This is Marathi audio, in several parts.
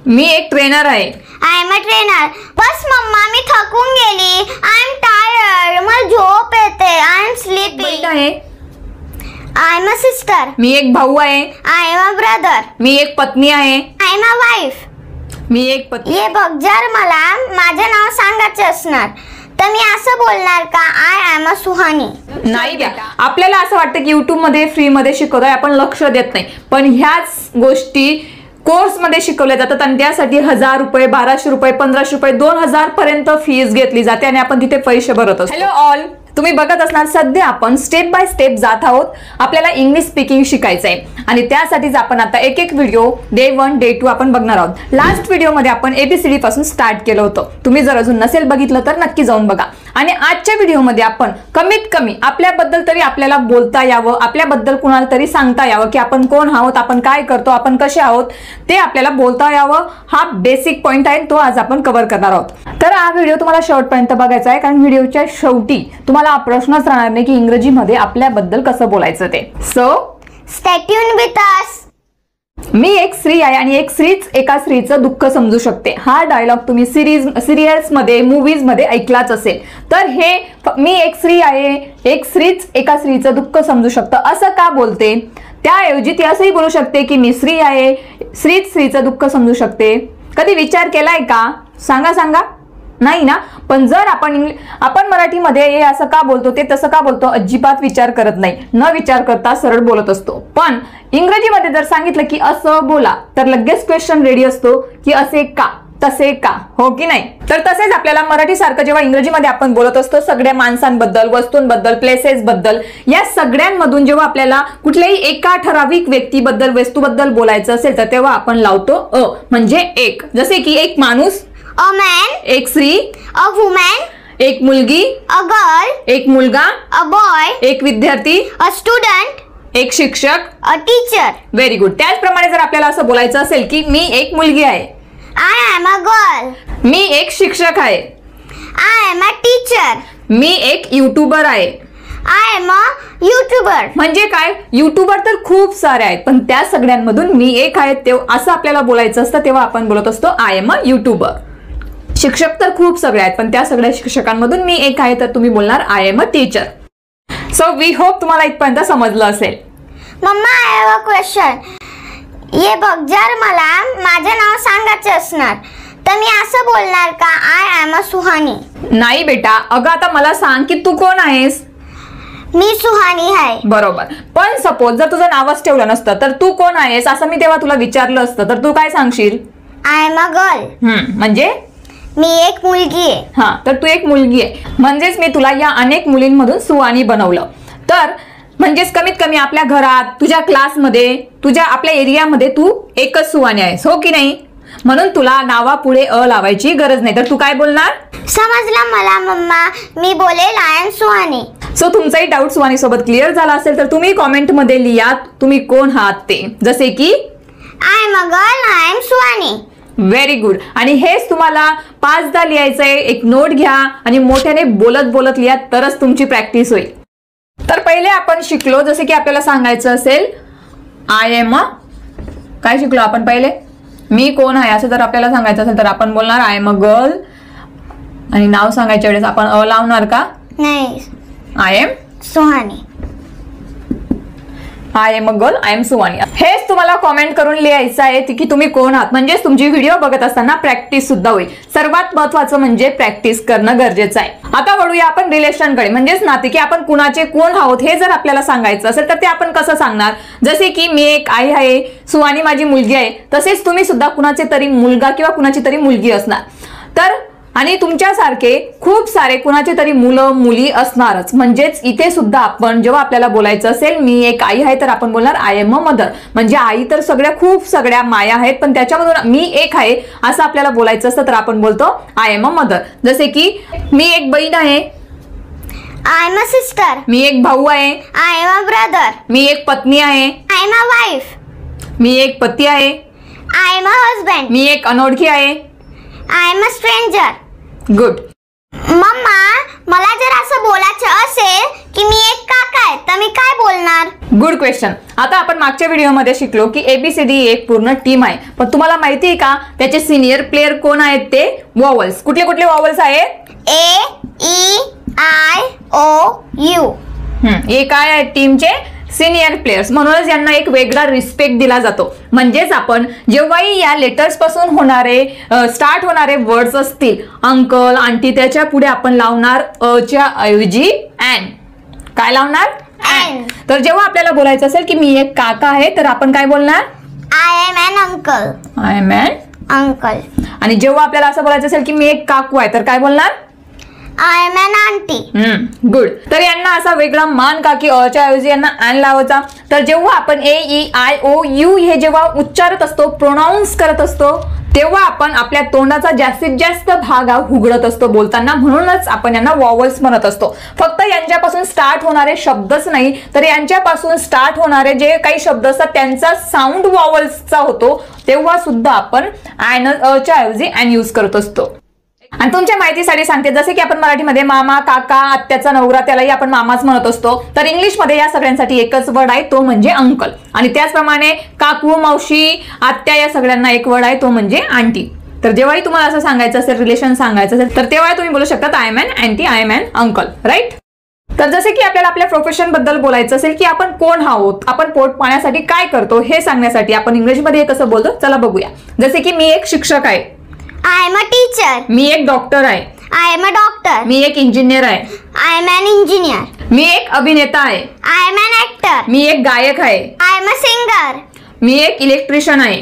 मी एक ट्रेनर आहे. I am a trainer. बस मम्मा मी थकून गेली. I am tired. मला झोप येते. I am sleepy. आहे. I am a sister. मी एक भाऊ आहे. I am a brother. मी एक पत्नी आहे. I am a wife. मी एक पत्नी. ये बघ, जर मला माझे नाव सांगायचे असणार तर मी असं बोलणार का, आय एम अ सुहानी. नाही द्या. आपल्याला असं वाटतं की YouTube मध्ये फ्री मध्ये शिकवतोय, आपण लक्ष देत नाही. पण ह्याच गोष्टी कोर्स मध्ये शिकवल्या जातात आणि त्यासाठी 1000 रुपये, 1200 रुपये, 1500 रुपये, 2000 पर्यंत फीस घेतली जाते आणि आपण तिथे पैसे भरत असतो. हॅलो ऑल, तुम्ही बघत असणार सध्या आपण स्टेप बाय स्टेप जात आहोत. आपल्याला इंग्लिश स्पीकिंग शिकायचं आहे आणि त्यासाठीच आपण आता एक एक व्हिडिओ डे 1 डे 2 आपण बघणार आहोत. लास्ट व्हिडिओमध्ये आपण ABCD पासून स्टार्ट केलं होतं. तुम्ही जर अजून नसेल बघितलं तर नक्की जाऊन बघा. आणि आजच्या व्हिडिओमध्ये आपण कमीत कमी आपल्याबद्दल तरी आपल्याला बोलता यावं, आपल्याबद्दल कुणाला तरी सांगता यावं की आपण कोण आहोत, आपण काय करतो, आपण कसे आहोत ते आपल्याला बोलता यावं. हा बेसिक पॉइंट आहे, तो आज आपण कव्हर करणार आहोत. तर हा व्हिडिओ तुम्हाला शेवटपर्यंत बघायचा आहे, कारण व्हिडिओच्या शेवटी तुम्हाला प्रश्नच राहणार नाही की इंग्रजीमध्ये आपल्याबद्दल कसं बोलायचं ते. So stay tune with us. मी एक स्त्री आहे आणि एक स्त्रीच एका स्त्रीचं दुःख समजू शकते. हा डायलॉग तुम्ही सिरियल्स मध्ये, मूवीज मध्ये ऐकलाच असेल. तर हे मी एक स्त्री आहे, एक स्त्रीच एका स्त्रीचं दुःख समजू शकतं असं का बोलते? त्याऐवजी ती असंही बोलू शकते की मी स्त्री आहे, स्त्रीच स्त्रीचं दुःख समजू शकते. कधी विचार केलाय का? सांगा. नाही ना. पण जर आपण मराठीमध्ये हे असं का बोलतो, ते तसं का बोलतो, अजिबात विचार करत नाही. न विचार करता सरळ बोलत असतो. पण इंग्रजीमध्ये जर सांगितलं की असं बोला तर लगेच क्वेश्चन रेडी असतो की असे का, तसे का, हो की नाही? तर तसेच आपल्याला मराठी सारखं जेव्हा इंग्रजीमध्ये आपण बोलत असतो सगळ्या माणसांबद्दल, वस्तूंबद्दल, प्लेसेस बद्दल, या सगळ्यांमधून जेव्हा आपल्याला कुठल्याही एका ठराविक व्यक्तीबद्दल, वस्तूबद्दल बोलायचं असेल तर तेव्हा आपण लावतो अ, म्हणजे एक. जसे की एक माणूस, अ मॅन. एक स्त्री, अ वुमन. एक मुलगी, अ गर्ल. एक मुलगा, अ बॉय. एक विद्यार्थी, अ स्टुडंट. एक शिक्षक, अ टीचर. Very good. त्याचप्रमाणे जर आपल्याला असं बोलायचं असेल की मी एक मुलगी आहे, आय एम अ गर्ल. मी एक शिक्षक आहे, आय एम अ टीचर. मी एक युट्यूबर आहे. I am a YouTuber. म्हणजे काय? युट्यूबर तर खूप सारे आहेत, पण त्या सगळ्यांमधून मी एक आहे तेव्हा असं आपल्याला बोलायचं असतं, तेव्हा आपण बोलत असतो आय एम अ युट्यूबर. शिक्षक तर खूप सगळे आहेत, पण त्या सगळ्या शिक्षकांमधून मी एक आहे तर तुम्ही बोलणार I am a teacher. So we hope तुम्हाला इथपर्यंत समजलं असेल. Mamma, I have a question. ये बघ, जर मला माझे नाव सांगायचे असणार तर मी असं बोलणार का, आय एम अ सुहानी. नाही बेटा. अगं आता मला सांग की तू कोण आहेस? मी सुहानी आहे. बरोबर. पण सपोज जर तुझं नावच ठेवलं नसतं तर तू कोण आहेस असं मी तेव्हा तुला विचारलं असतं तर तू काय सांगशील? I am a girl. म्हणजे मी एक मुलगी आहे. हा, तर तू एक मुलगी आहे. म्हणजेच मी तुला या अनेक मुलींमधून सुहानी बनवलं. तर म्हणजेच कमीत कमी आपल्या घरात, तुझ्या क्लासमध्ये, तुझ्या आपल्या एरियामध्ये तू एकच सुहानी आहेस, हो की नाही? म्हणून तुला नावापुढे अ लावायची गरज नाही. तर तू काय बोलणार? समजलं मला मम्मा. मी बोलेल आय एम सुहानी. सो तुमचाही डाऊट सुहानी सोबत क्लिअर झाला असेल तर तुम्ही कॉमेंट मध्ये लिहा तुम्ही कोण आहात ते. जसे की I am a girl, I am Suhani. Very good. आणि हेच तुम्हाला 5दा लिहायचंय. एक नोट घ्या आणि मोठ्याने बोलत लिहा, तरच तुमची प्रॅक्टिस होईल. तर पहिले आपण शिकलो, जसे की आपल्याला सांगायचं असेल आय एम अ, काय शिकलो आपण पहिले? मी कोण आहे असं जर आपल्याला सांगायचं असेल तर आपण बोलणार आय एम अ गर्ल. आणि नाव सांगायच्या वेळेस आपण अ लावणार का? नाही, I am Suhani. I am a girl, I am Suhani. हेच तुम्हाला कॉमेंट करून लिहायचं आहे की तुम्ही कोण आहात. म्हणजेच तुमची व्हिडिओ बघत असताना प्रॅक्टिस सुद्धा होईल. सर्वात महत्वाचं म्हणजे प्रॅक्टिस करणं गरजेचं आहे. आता वळूया आपण रिलेशनकडे, म्हणजेच नाते, की आपण कुणाचे कोण आहोत हे जर आपल्याला सांगायचं असेल तर ते आपण कसं सांगणार? जसे की मी एक आई आहे, सुहानी माझी मुलगी आहे, तसेच तुम्ही सुद्धा कुणाचे तरी मुलगा किंवा कुणाची तरी मुलगी असणार. तर आणि तुमच्यासारखे खूप सारे कुणाचे तरी मुलं मुली असणारच. म्हणजेच इथे सुद्धा आपण जेव्हा आपल्याला बोलायचं असेल मी एक आई आहे तर आपण बोलणार आय एम अ मदर. म्हणजे आई तर खूप सगळ्या माया आहेत, पण त्याच्यामधून मी एक आहे असं आपल्याला बोलायचं असतं तर आपण बोलतो आय एम अ मदर. जसे की मी एक बहीण आहे, आय एम अ सिस्टर. मी एक भाऊ आहे, आय एम अ ब्रदर. मी एक पत्नी आहे, आय एम अ वाईफ. मी एक पती आहे, आय एम अ हस्बंड. मी एक अनोळखी आहे, I am a stranger. Good. Mamma, मला जर असं बोलायचं असेल की मी एक काका आहे तर मी काय बोलणार? Good question. आता आपण मागच्या व्हिडिओमध्ये शिकलो की ABCD एक पूर्ण टीम आहे, पण तुम्हाला माहिती आहे का त्याचे सिनियर प्लेयर कोण आहेत? ते वॉवल्स. कुठले कुठले वॉवल्स आहेत? A-E-I-O-U. हे काय आहेत? टीमचे सिनियर प्लेयर्स. म्हणूनच यांना एक वेगळा रिस्पेक्ट दिला जातो. म्हणजेच आपण जेव्हाही या लेटर्स पासून होणारे स्टार्ट होणारे वर्ड्स असतील, अंकल, आंटी, त्याच्या पुढे आपण लावणार अ च्या ऐवजी अँड. काय लावणार? And. तर जेव्हा आपल्याला बोलायचं असेल की मी एक काका आहे, तर आपण काय बोलणार? I am an uncle. I am an. Uncle. आणि जेव्हा आपल्याला असं बोलायचं असेल की मी एक काकू आहे, तर काय बोलणार? I am an auntie. Good. तर यांना असा वेगळा मान का की अच्या ऐवजी यांना अँड लावायचा. तर जेव्हा आपण AEIOU हे जेव्हा उच्चारत असतो, प्रोनाऊन्स करत असतो, तेव्हा आपण आपल्या तोंडाचा जास्तीत जास्त भाग हा उघडत असतो बोलताना. म्हणूनच आपण यांना वॉवल्स म्हणत असतो. फक्त यांच्यापासून स्टार्ट होणारे शब्दच नाही, तर यांच्यापासून स्टार्ट होणारे जे काही शब्द असतात त्यांचा साऊंड वॉवल्सचा होतो, तेव्हा सुद्धा आपण अच्या ऐवजी अँड यूज करत असतो. आणि तुमच्या माहितीसाठी सांगते, जसे की आपण मराठीमध्ये मामा, काका, आत्याचा नवरा त्यालाही आपण मामाच म्हणत असतो, तर इंग्लिशमध्ये या सगळ्यांसाठी एकच वर्ड आहे, तो म्हणजे अंकल. आणि त्याचप्रमाणे काकू, मावशी, आत्या या सगळ्यांना एक वर्ड आहे, तो म्हणजे आंटी. तर जेव्हाही तुम्हाला असं सांगायचं असेल, रिलेशन सांगायचं असेल, तर तेव्हा तुम्ही बोलू शकता I am an aunty, I am an uncle. Right. तर जसे की आपल्याला आपल्या प्रोफेशन बद्दल बोलायचं असेल की आपण कोण आहोत, आपण पोट पाण्यासाठी काय करतो, हे सांगण्यासाठी आपण इंग्लिशमध्ये कसं बोलतो, चला बघूया. जसे की मी एक शिक्षक आहे. I am a teacher. मी एक डॉक्टर आहे. I am a doctor. मी एक इंजिनियर आहे. I am an engineer. मी एक अभिनेता आहे. I am an actor. मी एक गायक आहे. I am a singer. मी एक इलेक्ट्रिशियन आहे.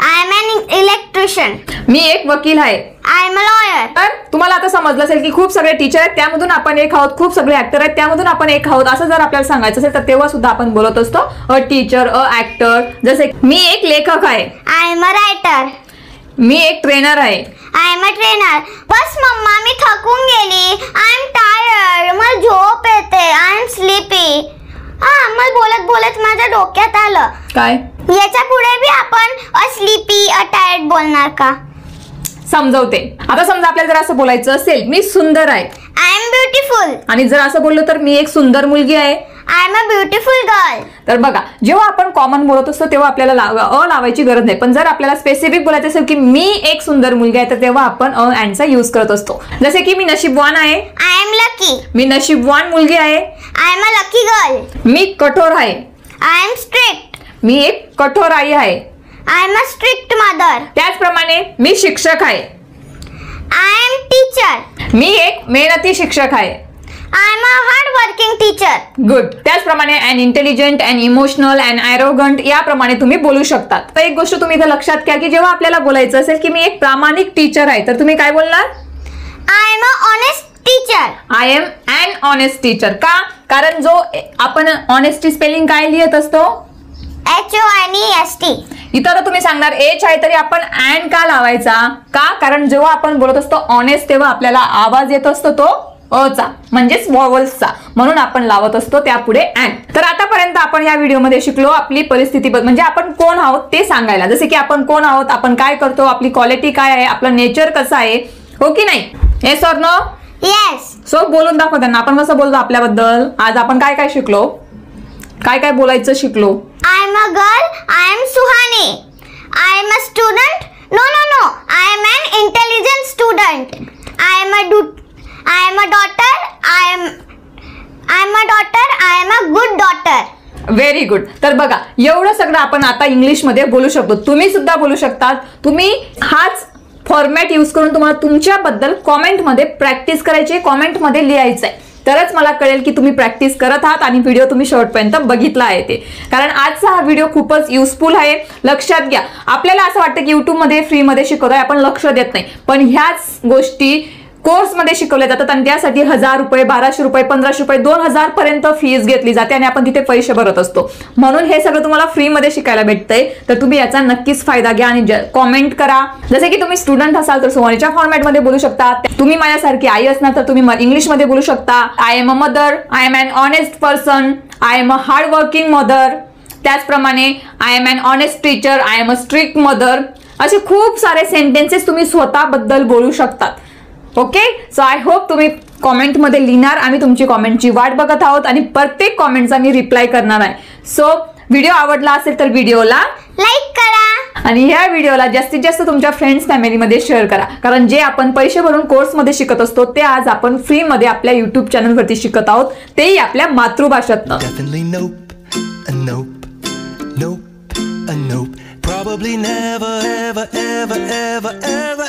I am an electrician. मी एक वकील आहे. I am a lawyer. तर तुम्हाला आता समजलं असेल की खूप सगळे टीचर आहेत, त्यामधून आपण एक आहोत. खूप सगळे ऍक्टर आहेत, त्यामधून आपण एक आहोत. असं जर आपल्याला सांगायचं असेल तर तेव्हा सुद्धा आपण बोलत असतो अ टीचर, अ ऍक्टर. जसे मी एक लेखक आहे. I am a writer. मी एक ट्रेनर आहे. I am a trainer. बस मम्मा मी थकून गेली. I am tired. मला झोप येते. I am sleepy. मला बोलत बोलत माझ्या डोक्यात आलं, काय? याच्या पुढे बी आपण अ स्लीपी, अ टायर्ड बोलणार का? समजवते. आता समजा आपल्याला जर असं बोलायचं असेल मी सुंदर आहे, I am beautiful. आणि जर असं बोललो तर मी एक सुंदर मुलगी आहे. I am a beautiful girl. तर बघा, जेव्हा आपण कॉमन बोलत असतो तेव्हा आपल्याला लावायची गरज नाही, पण जर आपल्याला स्पेसिफिक बोलायचं असेल की मी एक सुंदर मुलगी आहे, तर तेव्हा आपण अँडचा यूज करत असतो. जसे की मी नशीबवान आहे. I am lucky. मी नशीबवान मुलगी आहे. I am a lucky girl. मी कठोर आहे. I am strict. मी एक कठोर आई आहे. I am a strict mother. त्याचप्रमाणे मी शिक्षक आहे. I am teacher. मी एक मेहनती शिक्षक आहे. I am a hard working teacher. Good. त्याचप्रमाणे and intelligent, and emotional, and arrogant याप्रमाणे तुम्ही बोलू शकतात. तर एक गोष्ट तुम्ही इथे लक्षात घ्या की जेव्हा आपल्याला बोलायचं असेल की मी एक प्रामाणिक टीचर आहे, तर तुम्ही काय बोलणार? I am a honest teacher. I am an honest teacher. का? कारण जो आपण ऑनेस्टी स्पेलिंग काय लिहित असतो? HONEST. इतर तुम्ही सांगणार एच आहे तरी आपण अँड का लावायचा? का? कारण जेव्हा आपण बोलत असतो ऑनेस्ट, तेव्हा आपल्याला आवाज येत असतो तो अचा, म्हणजेच वॉवल्सचा, म्हणून आपण लावत असतो त्यापुढे अँड. तर आतापर्यंत आपण या व्हिडिओमध्ये शिकलो आपली परिस्थिती, म्हणजे आपण कोण आहोत ते सांगायला. जसे की आपण कोण आहोत, आपण काय करतो, आपली क्वालिटी काय आहे, आपलं नेचर कसं आहे, हो की नाही? Yes or no? Yes. So बोलून दाखव त्यांना आपण कसं बोलतो आपल्याबद्दल. आज आपण काय काय शिकलो, काय काय बोलायचं शिकलो. I am a girl. I am Suhani. I am a student. No. I am an intelligent student. I am a daughter. I am a daughter. I am a good daughter. Very good. तर बघा, एवढं सगळं आपण आता इंग्लिशमध्ये बोलू शकतो. तुम्ही सुद्धा बोलू शकतात. तुम्ही हाच फॉर्मॅट यूज करून तुम्हाला तुमच्याबद्दल कॉमेंटमध्ये प्रॅक्टिस करायची, कॉमेंटमध्ये लिहायचं आहे. तरच मला कळेल की तुम्ही प्रॅक्टिस करत आहात आणि व्हिडिओ तुम्ही शेवटपर्यंत बघितला आहे ते. कारण आजचा हा व्हिडिओ खूपच युजफुल आहे. लक्षात घ्या, आपल्याला असं वाटतं की युट्यूबमध्ये फ्रीमध्ये शिकवतोय, आपण लक्ष देत नाही, पण ह्याच गोष्टी कोर्समध्ये शिकवल्या जातात आणि त्यासाठी 1000 रुपये, 1200 रुपये, 1500 रुपये, 2000 पर्यंत फीस घेतली जाते आणि आपण तिथे पैसे भरत असतो. म्हणून हे सगळं तुम्हाला फ्रीमध्ये शिकायला भेटतंय. तर तुम्ही याचा नक्कीच फायदा घ्या आणि कॉमेंट करा. जसे की तुम्ही स्टुडंट असाल तर सुहानीच्या फॉर्मॅटमध्ये बोलू शकता. तुम्ही माझ्यासारखी आई असणार तर तुम्ही इंग्लिशमध्ये बोलू शकता. I am a mother, I am an honest person, I am a hard working mother. त्याचप्रमाणे I am an honest teacher, I am a strict mother. असे खूप सारे सेंटेन्सेस तुम्ही स्वतःबद्दल बोलू शकतात. ओके. सो आय होप तुम्ही कॉमेंटमध्ये लिहिणार. आम्ही तुमची कॉमेंटची वाट बघत आहोत आणि प्रत्येक कॉमेंटचा मी रिप्लाय करणार आहे. सो व्हिडिओ आवडला असेल तर व्हिडिओला लाईक करा आणि ह्या व्हिडिओला जास्तीत जास्त तुमच्या फ्रेंड्स फॅमिलीमध्ये शेअर करा. कारण जे आपण पैसे भरून कोर्समध्ये शिकत असतो ते आज आपण फ्रीमध्ये आपल्या युट्यूब चॅनलवरती शिकत आहोत, तेही आपल्या मातृभाषेतनं. Definitely nope, a nope, nope, a nope. Probably never, ever, ever, ever, ever,